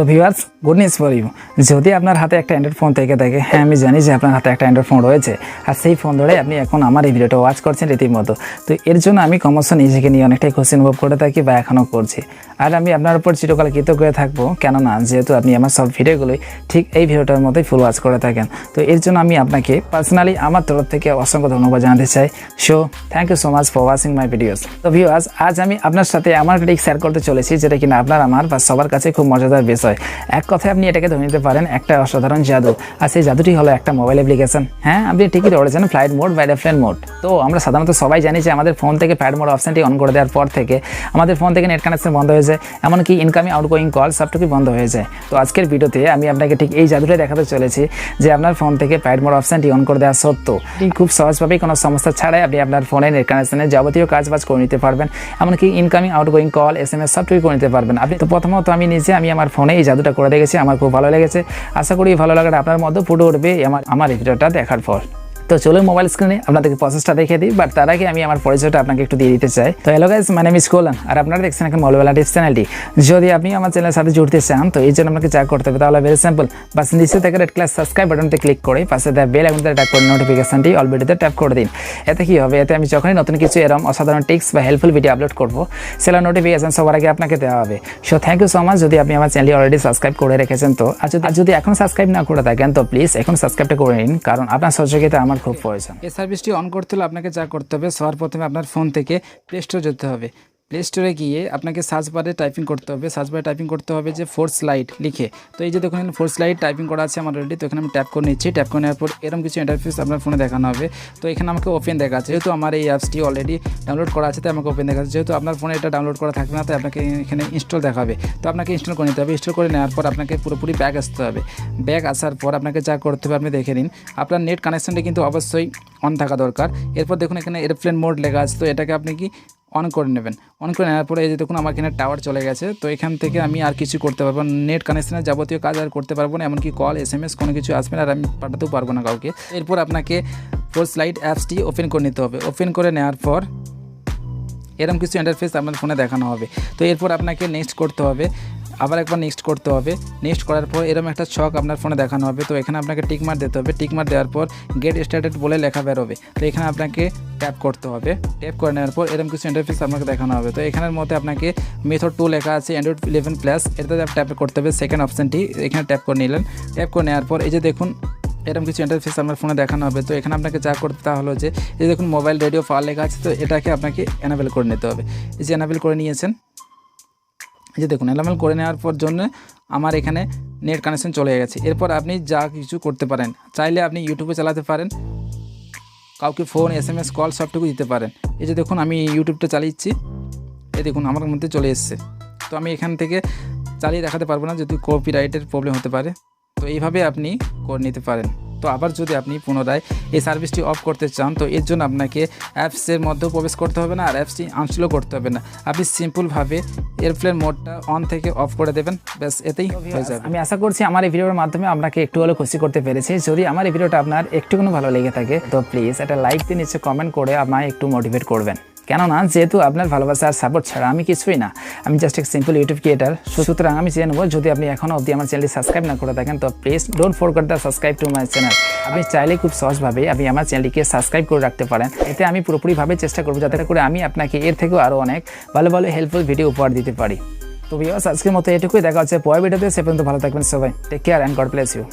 তো viewers, good news for you. যদি আপনার হাতে একটা অ্যান্ড্রয়েড ফোন থেকে থাকে, হ্যাঁ আমি জানি যে আপনার হাতে একটা অ্যান্ড্রয়েড ফোন রয়েছে, আর সেই ফোন ধরে আপনি এখন আমার এই ভিডিওটা ওয়াচ করছেন রীতিমতো। তো এর জন্য আমি ক্রমশ নিজেকে নিয়ে অনেকটাই খুশি অনুভব করে থাকি বা এখনও করছি। আর আমি আপনার উপর চিরকাল কৃতজ্ঞ হয়ে থাকবো, কেননা যেহেতু আপনি আমার সব ভিডিওগুলোই ঠিক এই ভিডিওটার মতোই ফুল ওয়াচ করে থাকেন। তো এর জন্য আমি আপনাকে পার্সোনালি আমার তরফ থেকে অসংখ্য ধন্যবাদ জানাতে চাই। So thank you so much for watching my videos. তো ভিউয়ার্স, আজ আমি আপনার সাথে এমন একটা শেয়ার করতে চলেছি যেটা কিনা আপনার আমার বা সবার কাছে খুব মজাদার বিষয়। এক কথায় আপনি এটাকে ধরে নিতে পারেন একটা অসাধারণ জাদু। আর সেই জাদুটি হলো একটা মোবাইল অ্যাপ্লিকেশন। হ্যাঁ, আপনি ঠিকই ধরেছেন, ফ্লাইট মোড বা এয়ারপ্লেন মোড। তো আমরা সাধারণত সবাই জানি যে আমাদের ফোন থেকে ফ্লাইট মোড অপশনটি অন করে দেওয়ার পর থেকে আমাদের ফোন থেকে নেট কানেকশন বন্ধ হয়ে যায়, এমনকি ইনকামিং আউটগোয়িং কল সবটুকুই বন্ধ হয়ে যায়। তো আজকের ভিডিওতে আমি আপনাকে ঠিক এই জাদুটাই দেখাতে চলেছি যে আপনার ফোন থেকে ফ্লাইট মোড অপশনটি অন করে দেওয়া সত্ত্বেও খুব সহজভাবেই কোনো সমস্যা ছাড়াই আপনি আপনার ফোনে নেট কানেকশনের যাবতীয় কাজবাজ করে নিতে পারবেন, এমনকি ইনকামিং আউটগোয়িং কল SMS সবটুকুই করে নিতে পারবেন আপনি। তো প্রথমত আমি আমার ফোনে এই জাদুটা করে দেখেছি, আমার খুব ভালো লেগেছে। আশা করি ভালো লাগাটা আপনার মধ্যে ফুটে উঠবে আমার এই ভিডিওটা দেখার পর। তো চলুন মোবাইল স্ক্রিনে আপনাদেরকে প্রসেসটা দেখিয়ে দিই, বাট তার আগে আমি আমার পরিচয়টা আপনাকে একটু দিয়ে দিতে চাই। তো hello guys, my name is Kalyan, আর আপনারা দেখছেন এখন মোবাইল টিপস চ্যানেলটি। যদি আপনি আমার চ্যানেলের সাথে জুড়তে চান তো এই জন্য আপনাকে যা করতে হবে তাহলে ভেরি সিম্পল, বাস নিচে থেকে রেড কালার সাবস্ক্রাইব বাটনতে ক্লিক করে পাশে দেওয়া বেল আইকনটা ট্যাপ করে নোটিফিকেশনটি অল ভিডিওতে ট্যাপ করে দিন। এতে কি হবে, এতে আমি যখনই নতুন কিছু এরকম অসাধারণ টিপস বা হেল্পফুল ভিডিও আপলোড করবো সেটার নোটিফিকেশন সবার আগে আপনাকে দেওয়া হবে। So thank you so much যদি আপনি আমার চ্যানেলটি অলরেডি সাবস্ক্রাইব করে রেখেছেন। তো আর যদি এখন সাবস্ক্রাইব না করে থাকেন তো প্লিজ এখন সাবস্ক্রাইবটা করে নিন, কারণ আপনার সহযোগিতা আমার খুব প্রয়োজন। সার্ভিসটি অন করতে হলে আপনাকে যা করতে হবে, সবার প্রথমে আপনার ফোন থেকে প্লে স্টোরে যেতে হবে। প্লে স্টোরে গিয়ে আপনাকে সার্চ বারে টাইপিং করতে হবে। সার্চ বারে টাইপিং করতে হবে যে ফোর্স লাইট লিখে। তো এই যে দেখুন ফোর্স লাইট টাইপিং করা আছে আমার অলরেডি। তো এখানে আমি ট্যাপ করে নিচ্ছি। ট্যাপ করে নেওয়ার পর এরকম কিছু ইন্টারফেস আপনার ফোনে দেখানো হবে। তো এখানে আমাকে ওপেন দেখাচ্ছে, যেহেতু আমার এই অ্যাপসটি অলরেডি ডাউনলোড করা আছে তাই আমাকে ওপেন দেখাচ্ছে। যেহেতু আপনার ফোনে এটা ডাউনলোড করা থাকবে না তাই আপনাকে এখানে ইনস্টল দেখাবে। তো আপনাকে ইনস্টল করে নিতে হবে। ইনস্টল করে নেওয়ার পর আপনাকে পুরোপুরি ব্যাক আসতে হবে। ব্যাক আসার পর আপনাকে যা করতে হবে আপনি দেখে নিন। আপনার নেট কানেকশনটা কিন্তু অবশ্যই অন থাকা দরকার। এরপর দেখুন এখানে এয়ারপ্লেন মোড লেখা আছে, তো এটাকে আপনি কি অন করে নেবেন। অন করে নেওয়ার পরে এই যে দেখুন আমার এখানে টাওয়ার চলে গেছে। তো এখান থেকে আমি আর কিছু করতে পারবো না, নেট কানেকশনের যাবতীয় কাজ আর করতে পারবো না, এমনকি কল SMS কোনো কিছু আসবে না, আর আমি পাঠাতেও পারবো না কাউকে। এরপর আপনাকে ফোর্স লাইট অ্যাপসটি ওপেন করে নিতে হবে। ওপেন করে নেওয়ার পর এরকম কিছু ইন্টারফেস আপনার ফোনে দেখানো হবে। তো এরপর আপনাকে নেক্সট করতে হবে, আবার একবার নেক্সট করতে হবে। নেক্সট করার পর এরকম একটা ছক আপনার ফোনে দেখানো হবে। তো এখানে আপনাকে টিকমার্ক দিতে হবে। টিকমার্ক দেওয়ার পর গেট স্টার্টেড বলে লেখা বেরোবে। তো এখানে আপনাকে ট্যাপ করতে হবে। ট্যাপ করে নেওয়ার পর এরকম কিছু ইন্টারফেস আপনাকে দেখানো হবে। তো এখানের মধ্যে আপনাকে মেথড 2 লেখা আছে অ্যান্ড্রয়েড 11+, এটাতে ট্যাপ করতে হবে সেকেন্ড অপশানটি। এখানে ট্যাপ করে নিলেন। ট্যাপ করে নেওয়ার পর এই যে দেখুন এরকম কিছু ইন্টারফেস আপনার ফোনে দেখানো হবে। তো এখানে আপনাকে যা করতে তা হলো যে এই দেখুন মোবাইল রেডিও ফার লেখা আছে, তো এটাকে আপনাকে এনাবেল করে নিতে হবে। এই যে এনাবেল করে নিয়েছেন, এই যে দেখুন এনাবেল করে নেওয়ার পর জন্য আমার এখানে নেট কানেকশন চলে গেছে। এরপর আপনি যা কিছু করতে পারেন, চাইলে আপনি ইউটিউবে চালাতে পারেন, কাউকে ফোন SMS কল সবটুকু দিতে পারেন। এই যে দেখুন আমি ইউটিউবটা চালিয়েছি, এই দেখুন আমার মধ্যে চলে এসছে। তো আমি এখান থেকে চালিয়ে দেখাতে পারবো না, যদি কপিরাইটের প্রবলেম হতে পারে। তো এইভাবে আপনি করে নিতে পারেন। তো আবার যদি আপনি পুনরায় এই সার্ভিসটি অফ করতে চান তো এর জন্য আপনাকে অ্যাপসের মধ্যেও প্রবেশ করতে হবে না, আর অ্যাপসটি আনস্টলও করতে হবে না। আপনি সিম্পলভাবে এয়ারপ্লেন মোডটা অন থেকে অফ করে দেবেন, ব্যাস এতেই হয়ে যাবে। আমি আশা করছি আমার এই ভিডিওর মাধ্যমে আপনাকে একটু হলেও খুশি করতে পেরেছি। যদি আমার এই ভিডিওটা আপনার একটুকুনো ভালো লেগে থাকে তো প্লিজ একটা লাইক দিয়ে নিচে কমেন্ট করে আমায় একটু মোটিভেট করবেন, কেননা যেহেতু আপনার ভালোবাসা আর সাপোর্ট ছাড়া আমি কিছুই না, আমি জাস্ট এক সিম্পল ইউটিউব ক্রিয়েটার। সুতরাং আমি চেয়ে নেবো যদি আপনি এখনও অবধি আমার চ্যানেলটি সাবস্ক্রাইব না করে থাকেন তো please don't forget the subscribe to my channel. আপনি চাইলে খুব সহজভাবে আপনি আমার চ্যানেলটিকে সাবস্ক্রাইব করে রাখতে পারেন। এতে আমি পুরোপুরিভাবে চেষ্টা করবো যাতে করে আমি আপনাকে এর থেকেও আরও অনেক ভালো ভালো হেল্পফুল ভিডিও উপহার দিতে পারি। তো ভিউয়ার্স, আজকের মতো এটুকুই, দেখা হচ্ছে পরের ভিডিওতে। সে পর্যন্ত ভালো থাকবেন সবাই। Take care and god bless you.